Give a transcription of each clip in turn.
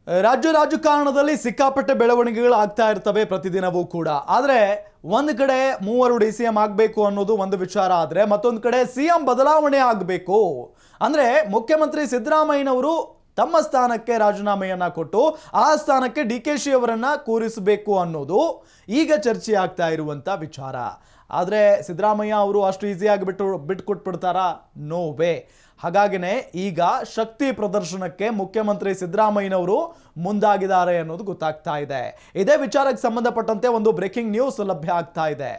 ರಾಜಕಾರಣದಲ್ಲಿ ಸಿಕ್ಕಾಪಟ್ಟೆ ಬೆಳವಣಿಗೆಗಳು ಆಗ್ತಾ ಇರ್ತವೆ ಪ್ರತಿದಿನವೂ ಕೂಡ. ಆದರೆ ಒಂದು ಕಡೆ ಮೂವರು DCM ಆಗಬೇಕು ಅನ್ನೋದು ಒಂದು ವಿಚಾರ, ಆದರೆ ಮತ್ತೊಂದು ಕಡೆ CM ಬದಲಾವಣೆ ಆಗಬೇಕು ಅಂದರೆ ಮುಖ್ಯಮಂತ್ರಿ ಸಿದ್ದರಾಮಯ್ಯನವರು ತಮ್ಮ ಸ್ಥಾನಕ್ಕೆ ರಾಜೀನಾಮೆಯನ್ನ ಕೊಟ್ಟು ಆ ಸ್ಥಾನಕ್ಕೆ DKಶಿ ಅವರನ್ನ ಕೂರಿಸಬೇಕು ಅನ್ನೋದು ಈಗ ಚರ್ಚೆ ಆಗ್ತಾ ಇರುವಂತ ವಿಚಾರ. ಆದರೆ ಸಿದ್ದರಾಮಯ್ಯ ಅವರು ಅಷ್ಟು ಈಸಿಯಾಗಿ ಬಿಟ್ಕೊಟ್ಬಿಡ್ತಾರಾ? No way. ಹಾಗಾಗಿನೇ ಈಗ ಶಕ್ತಿ ಪ್ರದರ್ಶನಕ್ಕೆ ಮುಖ್ಯಮಂತ್ರಿ ಸಿದ್ದರಾಮಯ್ಯನವರು ಮುಂದಾಗಿದ್ದಾರೆ ಅನ್ನೋದು ಗೊತ್ತಾಗ್ತಾ ಇದೆ. ಇದೇ ವಿಚಾರಕ್ಕೆ ಸಂಬಂಧಪಟ್ಟಂತೆ ಒಂದು ಬ್ರೇಕಿಂಗ್ ನ್ಯೂಸ್ ಲಭ್ಯ ಆಗ್ತಾ ಇದೆ.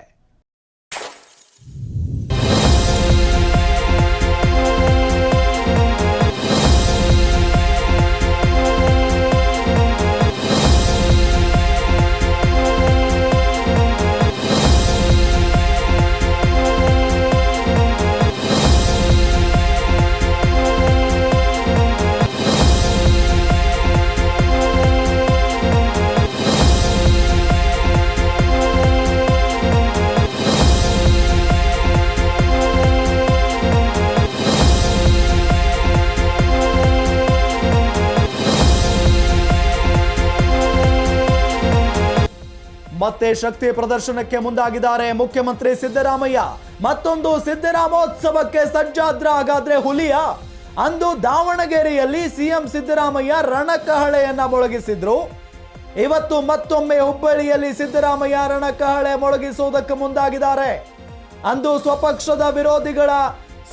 ಮತ್ತೆ ಶಕ್ತಿ ಪ್ರದರ್ಶನಕ್ಕೆ ಮುಂದಾಗಿದ್ದಾರೆ ಮುಖ್ಯಮಂತ್ರಿ ಸಿದ್ದರಾಮಯ್ಯ. ಮತ್ತೊಂದು ಸಿದ್ದರಾಮೋತ್ಸವಕ್ಕೆ ಸಜ್ಜಾದ್ರ ಹಾಗಾದ್ರೆ ಹುಲಿಯ? ಅಂದು ದಾವಣಗೆರೆಯಲ್ಲಿ CM ಸಿದ್ದರಾಮಯ್ಯ ರಣಕಹಳೆಯನ್ನ ಮೊಳಗಿಸಿದ್ರು. ಇವತ್ತು ಮತ್ತೊಮ್ಮೆ ಹುಬ್ಬಳ್ಳಿಯಲ್ಲಿ ಸಿದ್ದರಾಮಯ್ಯ ರಣಕಹಳೆ ಮೊಳಗಿಸುವುದಕ್ಕೆ ಮುಂದಾಗಿದ್ದಾರೆ. ಅಂದು ಸ್ವಪಕ್ಷದ ವಿರೋಧಿಗಳ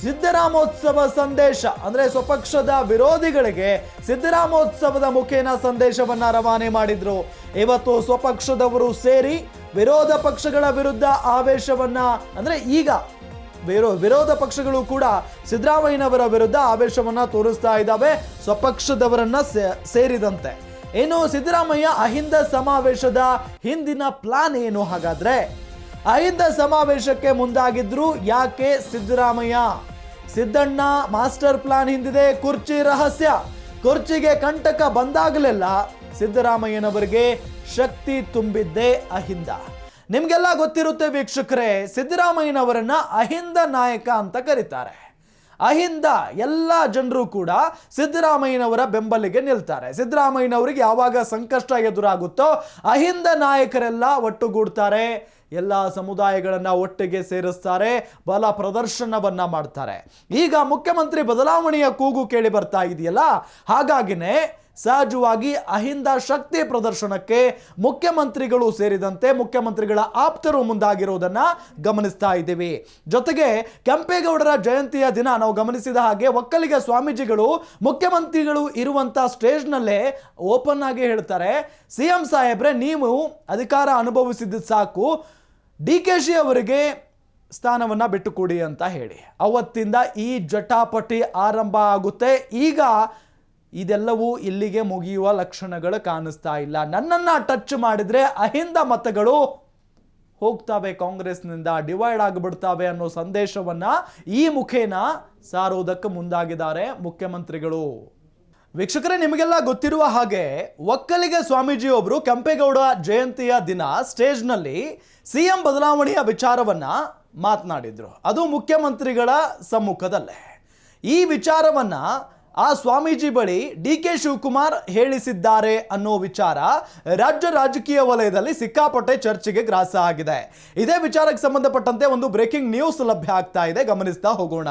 ಸಿದ್ದರಾಮೋತ್ಸವ ಸಂದೇಶ ಅಂದ್ರೆ ಸ್ವಪಕ್ಷದ ವಿರೋಧಿಗಳಿಗೆ ಸಿದ್ದರಾಮೋತ್ಸವದ ಮುಖೇನ ಸಂದೇಶವನ್ನ ರವಾನೆ ಮಾಡಿದ್ರು. ಇವತ್ತು ಸ್ವಪಕ್ಷದವರು ಸೇರಿ ವಿರೋಧ ಪಕ್ಷಗಳ ವಿರುದ್ಧ ಆವೇಶವನ್ನ ಅಂದ್ರೆ ಈಗ ವಿರೋಧ ಪಕ್ಷಗಳು ಕೂಡ ಸಿದ್ದರಾಮಯ್ಯನವರ ವಿರುದ್ಧ ಆವೇಶವನ್ನ ತೋರಿಸ್ತಾ ಇದ್ದಾವೆ, ಸ್ವಪಕ್ಷದವರನ್ನ ಸೇರಿದಂತೆ. ಏನು ಸಿದ್ದರಾಮಯ್ಯ ಅಹಿಂದ ಸಮಾವೇಶದ ಹಿಂದಿನ ಪ್ಲಾನ್ ಏನು? ಹಾಗಾದ್ರೆ ಅಹಿಂದ ಸಮಾವೇಶಕ್ಕೆ ಮುಂದಾಗಿದ್ರು ಯಾಕೆ ಸಿದ್ದರಾಮಯ್ಯ? ಸಿದ್ದಣ್ಣ ಮಾಸ್ಟರ್ ಪ್ಲಾನ್ ಹಿಂದಿದೆ ಕುರ್ಚಿ ರಹಸ್ಯ. ಕುರ್ಚಿಗೆ ಕಂಟಕ ಬಂದಾಗಲೆಲ್ಲ ಸಿದ್ದರಾಮಯ್ಯನವರಿಗೆ ಶಕ್ತಿ ತುಂಬಿದ್ದೇ ಅಹಿಂದ. ನಿಮ್ಗೆಲ್ಲ ಗೊತ್ತಿರುತ್ತೆ ವೀಕ್ಷಕರೇ, ಸಿದ್ದರಾಮಯ್ಯನವರನ್ನ ಅಹಿಂದ ನಾಯಕ ಅಂತ ಕರೀತಾರೆ. ಅಹಿಂದ ಎಲ್ಲ ಜನರು ಕೂಡ ಸಿದ್ದರಾಮಯ್ಯನವರ ಬೆಂಬಲಿಗೆ ನಿಲ್ತಾರೆ. ಸಿದ್ದರಾಮಯ್ಯನವರಿಗೆ ಯಾವಾಗ ಸಂಕಷ್ಟ ಎದುರಾಗುತ್ತೋ ಅಹಿಂದ ನಾಯಕರೆಲ್ಲ ಒಟ್ಟುಗೂಡ್ತಾರೆ, ಎಲ್ಲ ಸಮುದಾಯಗಳನ್ನ ಒಟ್ಟಿಗೆ ಸೇರಿಸ್ತಾರೆ, ಬಲ ಪ್ರದರ್ಶನವನ್ನ ಮಾಡ್ತಾರೆ. ಈಗ ಮುಖ್ಯಮಂತ್ರಿ ಬದಲಾವಣೆಯ ಕೂಗು ಕೇಳಿ ಬರ್ತಾ ಇದೆಯಲ್ಲ, ಹಾಗಾಗಿನೇ ಸಹಜವಾಗಿ ಅಹಿಂದ ಶಕ್ತಿ ಪ್ರದರ್ಶನಕ್ಕೆ ಮುಖ್ಯಮಂತ್ರಿಗಳು ಸೇರಿದಂತೆ ಮುಖ್ಯಮಂತ್ರಿಗಳ ಆಪ್ತರು ಮುಂದಾಗಿರುವುದನ್ನ ಗಮನಿಸ್ತಾ ಇದ್ದೀವಿ. ಜೊತೆಗೆ ಕೆಂಪೇಗೌಡರ ಜಯಂತಿಯ ದಿನ ನಾವು ಗಮನಿಸಿದ ಹಾಗೆ ಒಕ್ಕಲಿಗ ಸ್ವಾಮೀಜಿಗಳು ಮುಖ್ಯಮಂತ್ರಿಗಳು ಇರುವಂತ ಸ್ಟೇಜ್ನಲ್ಲೇ ಓಪನ್ ಆಗಿ ಹೇಳ್ತಾರೆ, CM ಸಾಹೇಬ್ರೆ ನೀವು ಅಧಿಕಾರ ಅನುಭವಿಸಿದ್ದು ಸಾಕು, DKಶಿ ಅವರಿಗೆ ಸ್ಥಾನವನ್ನ ಬಿಟ್ಟುಕೊಡಿ ಅಂತ ಹೇಳಿ. ಅವತ್ತಿಂದ ಈ ಜಟಾಪಟಿ ಆರಂಭ ಆಗುತ್ತೆ. ಈಗ ಇದೆಲ್ಲವೂ ಇಲ್ಲಿಗೆ ಮುಗಿಯುವ ಲಕ್ಷಣಗಳು ಕಾಣಿಸ್ತಾ ಇಲ್ಲ. ನನ್ನನ್ನ ಟಚ್ ಮಾಡಿದ್ರೆ ಅಹಿಂದ ಮತಗಳು ಹೋಗ್ತವೆ, ಕಾಂಗ್ರೆಸ್ನಿಂದ ಡಿವೈಡ್ ಆಗಿಬಿಡ್ತವೆ ಅನ್ನೋ ಸಂದೇಶವನ್ನ ಈ ಮುಖೇನ ಸಾರುವುದಕ್ಕೆ ಮುಂದಾಗಿದ್ದಾರೆ ಮುಖ್ಯಮಂತ್ರಿಗಳು. ವೀಕ್ಷಕರೇ, ನಿಮಗೆಲ್ಲ ಗೊತ್ತಿರುವ ಹಾಗೆ ಒಕ್ಕಲಿಗ ಸ್ವಾಮೀಜಿ ಒಬ್ರು ಕೆಂಪೇಗೌಡ ಜಯಂತಿಯ ದಿನ ಸ್ಟೇಜ್ನಲ್ಲಿ CM ಬದಲಾವಣೆಯ ವಿಚಾರವನ್ನ ಮಾತನಾಡಿದ್ರು. ಅದು ಮುಖ್ಯಮಂತ್ರಿಗಳ ಸಮ್ಮುಖದಲ್ಲೇ. ಈ ವಿಚಾರವನ್ನ ಆ ಸ್ವಾಮೀಜಿ ಬಳಿ DK ಶಿವಕುಮಾರ್ ಹೇಳಿಸಿದ್ದಾರೆ ಅನ್ನೋ ವಿಚಾರ ರಾಜ್ಯ ರಾಜಕೀಯ ವಲಯದಲ್ಲಿ ಸಿಕ್ಕಾಪಟ್ಟೆ ಚರ್ಚೆಗೆ ಗ್ರಾಸ ಆಗಿದೆ. ಇದೇ ವಿಚಾರಕ್ಕೆ ಸಂಬಂಧಪಟ್ಟಂತೆ ಒಂದು ಬ್ರೇಕಿಂಗ್ ನ್ಯೂಸ್ ಲಭ್ಯ ಆಗ್ತಾ ಇದೆ, ಗಮನಿಸ್ತಾ ಹೋಗೋಣ.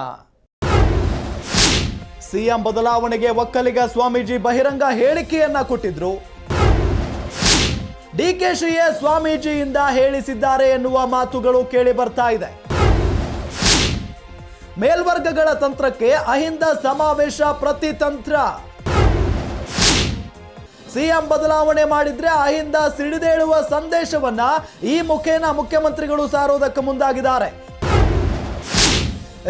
CM ಬದಲಾವಣೆಗೆ ಒಕ್ಕಲಿಗ ಸ್ವಾಮೀಜಿ ಬಹಿರಂಗ ಹೇಳಿಕೆಯನ್ನ ಕೊಟ್ಟಿದ್ರು. DKಶಿಯೇ ಸ್ವಾಮೀಜಿಯಿಂದ ಹೇಳಿಸಿದ್ದಾರೆ ಎನ್ನುವ ಮಾತುಗಳು ಕೇಳಿ ಬರ್ತಾ ಇದೆ. ಮೇಲ್ವರ್ಗಗಳ ತಂತ್ರಕ್ಕೆ ಅಹಿಂದ ಸಮಾವೇಶ ಪ್ರತಿತಂತ್ರ. CM ಬದಲಾವಣೆ ಮಾಡಿದ್ರೆ ಅಹಿಂದ ಸಿಡಿದೇಳುವ ಸಂದೇಶವನ್ನ ಈ ಮುಖೇನ ಮುಖ್ಯಮಂತ್ರಿಗಳು ಸಾರೋದಕ್ಕೆ ಮುಂದಾಗಿದ್ದಾರೆ.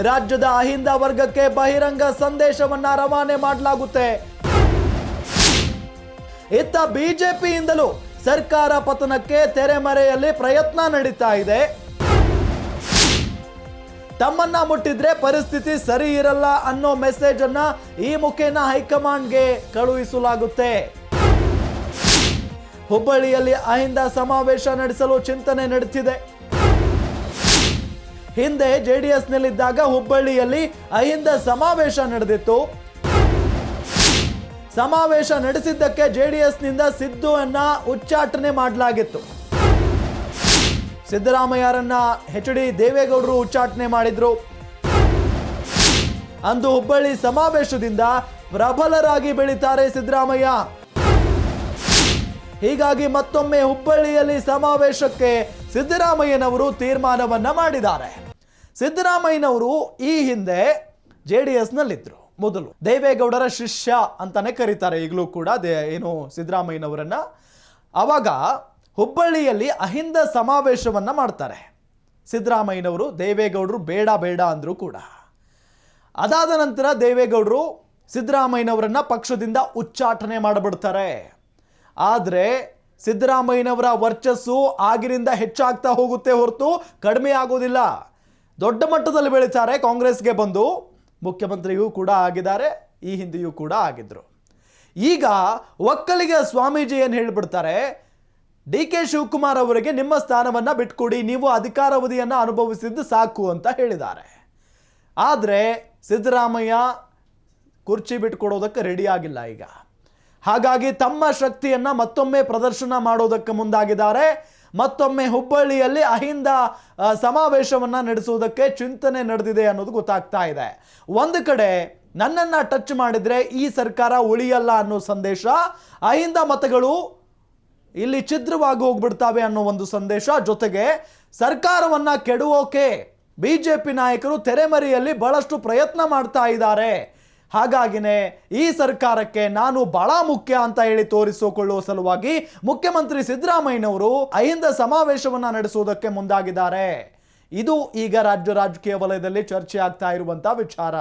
ರಾಜ್ಯದ ಅಹಿಂದ ವರ್ಗಕ್ಕೆ ಬಹಿರಂಗ ಸಂದೇಶವನ್ನ ರವಾನೆ ಮಾಡಲಾಗುತ್ತೆ. ಇತ್ತ ಬಿಜೆಪಿಯಿಂದಲೂ ಸರ್ಕಾರ ಪತನಕ್ಕೆ ತೆರೆಮರೆಯಲ್ಲಿ ಪ್ರಯತ್ನ ನಡೀತಾ ಇದೆ. ತಮ್ಮನ್ನ ಮುಟ್ಟಿದ್ರೆ ಪರಿಸ್ಥಿತಿ ಸರಿ ಇರಲ್ಲ ಅನ್ನೋ ಮೆಸೇಜ್ ಅನ್ನ ಈ ಮುಖೇನ ಹೈಕಮಾಂಡ್ಗೆ ಕಳುಹಿಸಲಾಗುತ್ತೆ. ಹುಬ್ಬಳ್ಳಿಯಲ್ಲಿ ಅಹಿಂದ ಸಮಾವೇಶ ನಡೆಸಲು ಚಿಂತನೆ ನಡೆದಿದೆ. ಹಿಂದೆ JDS ನಲ್ಲಿದ್ದಾಗ ಹುಬ್ಬಳ್ಳಿಯಲ್ಲಿ ಅಹಿಂದ ಸಮಾವೇಶ ನಡೆದಿತ್ತು. ಸಮಾವೇಶ ನಡೆಸಿದ್ದಕ್ಕೆ ಜೆಡಿಎಸ್ನಿಂದ ಸಿದ್ದುವನ್ನ ಉಚ್ಚಾಟನೆ ಮಾಡಲಾಗಿತ್ತು. ಸಿದ್ದರಾಮಯ್ಯರನ್ನ ಎಚ್.ಡಿ. ದೇವೇಗೌಡರು ಉಚ್ಚಾಟನೆ ಮಾಡಿದ್ರು. ಅಂದು ಹುಬ್ಬಳ್ಳಿ ಸಮಾವೇಶದಿಂದ ಪ್ರಬಲರಾಗಿ ಬೆಳೀತಾರೆ ಸಿದ್ದರಾಮಯ್ಯ. ಹೀಗಾಗಿ ಮತ್ತೊಮ್ಮೆ ಹುಬ್ಬಳ್ಳಿಯಲ್ಲಿ ಸಮಾವೇಶಕ್ಕೆ ಸಿದ್ದರಾಮಯ್ಯನವರು ತೀರ್ಮಾನವನ್ನ ಮಾಡಿದ್ದಾರೆ. ಸಿದ್ದರಾಮಯ್ಯನವರು ಈ ಹಿಂದೆ ಜೆಡಿಎಸ್ನಲ್ಲಿದ್ರು. ಮೊದಲು ದೇವೇಗೌಡರ ಶಿಷ್ಯ ಅಂತಾನೆ ಕರೀತಾರೆ ಈಗಲೂ ಕೂಡ ಸಿದ್ದರಾಮಯ್ಯನವರನ್ನ. ಅವಾಗ ಹುಬ್ಬಳ್ಳಿಯಲ್ಲಿ ಅಹಿಂದ ಸಮಾವೇಶವನ್ನ ಮಾಡ್ತಾರೆ ಸಿದ್ದರಾಮಯ್ಯನವರು. ದೇವೇಗೌಡರು ಬೇಡ ಬೇಡ ಅಂದ್ರು ಕೂಡ. ಅದಾದ ನಂತರ ದೇವೇಗೌಡರು ಸಿದ್ದರಾಮಯ್ಯನವರನ್ನ ಪಕ್ಷದಿಂದ ಉಚ್ಚಾಟನೆ ಮಾಡಿಬಿಡ್ತಾರೆ. ಆದರೆ ಸಿದ್ದರಾಮಯ್ಯನವರ ವರ್ಚಸ್ಸು ಆಗಿನಿಂದ ಹೆಚ್ಚಾಗ್ತಾ ಹೋಗುತ್ತೆ ಹೊರತು ಕಡಿಮೆ ಆಗೋದಿಲ್ಲ. ದೊಡ್ಡ ಮಟ್ಟದಲ್ಲಿ ಬೆಳೀತಾರೆ. ಕಾಂಗ್ರೆಸ್ಗೆ ಬಂದು ಮುಖ್ಯಮಂತ್ರಿಯೂ ಕೂಡ ಆಗಿದ್ದಾರೆ, ಈ ಹಿಂದೆಯೂ ಕೂಡ ಆಗಿದ್ರು. ಈಗ ಒಕ್ಕಲಿಗ ಸ್ವಾಮೀಜಿ ಏನು ಹೇಳಿಬಿಡ್ತಾರೆ, ಡಿ.ಕೆ. ಶಿವಕುಮಾರ್ ಅವರಿಗೆ ನಿಮ್ಮ ಸ್ಥಾನವನ್ನ ಬಿಟ್ಕೊಡಿ, ನೀವು ಅಧಿಕಾರಾವಧಿಯನ್ನು ಅನುಭವಿಸಿದ್ದು ಸಾಕು ಅಂತ ಹೇಳಿದ್ದಾರೆ. ಆದರೆ ಸಿದ್ದರಾಮಯ್ಯ ಕುರ್ಚಿ ಬಿಟ್ಕೊಡೋದಕ್ಕೆ ರೆಡಿ ಆಗಿಲ್ಲ ಈಗ. ಹಾಗಾಗಿ ತಮ್ಮ ಶಕ್ತಿಯನ್ನ ಮತ್ತೊಮ್ಮೆ ಪ್ರದರ್ಶನ ಮಾಡೋದಕ್ಕೆ ಮುಂದಾಗಿದ್ದಾರೆ. ಮತ್ತೊಮ್ಮೆ ಹುಬ್ಬಳ್ಳಿಯಲ್ಲಿ ಅಹಿಂದ ಸಮಾವೇಶವನ್ನ ನಡೆಸುವುದಕ್ಕೆ ಚಿಂತನೆ ನಡೆದಿದೆ ಅನ್ನೋದು ಗೊತ್ತಾಗ್ತಾ ಇದೆ. ಒಂದು ಕಡೆ ನನ್ನನ್ನ ಟಚ್ ಮಾಡಿದ್ರೆ ಈ ಸರ್ಕಾರ ಉಳಿಯಲ್ಲ ಅನ್ನೋ ಸಂದೇಶ, ಅಹಿಂದ ಮತಗಳು ಇಲ್ಲಿ ಛಿದ್ರವಾಗಿ ಹೋಗ್ಬಿಡ್ತಾವೆ ಅನ್ನೋ ಒಂದು ಸಂದೇಶ, ಜೊತೆಗೆ ಸರ್ಕಾರವನ್ನ ಕೆಡುವೋಕೆ ಬಿಜೆಪಿ ನಾಯಕರು ತೆರೆಮರೆಯಲ್ಲಿ ಬಹಳಷ್ಟು ಪ್ರಯತ್ನ ಮಾಡ್ತಾ ಇದ್ದಾರೆ. ಹಾಗಾಗಿನೇ ಈ ಸರ್ಕಾರಕ್ಕೆ ನಾನು ಬಹಳ ಮುಖ್ಯ ಅಂತ ಹೇಳಿ ತೋರಿಸಿಕೊಳ್ಳುವ ಸಲುವಾಗಿ ಮುಖ್ಯಮಂತ್ರಿ ಸಿದ್ದರಾಮಯ್ಯನವರು ಅಹಿಂದ ಸಮಾವೇಶವನ್ನ ನಡೆಸುವುದಕ್ಕೆ ಮುಂದಾಗಿದ್ದಾರೆ. ಇದು ಈಗ ರಾಜ್ಯ ರಾಜಕೀಯ ವಲಯದಲ್ಲಿ ಚರ್ಚೆ ಆಗ್ತಾ ಇರುವಂತಹ ವಿಚಾರ.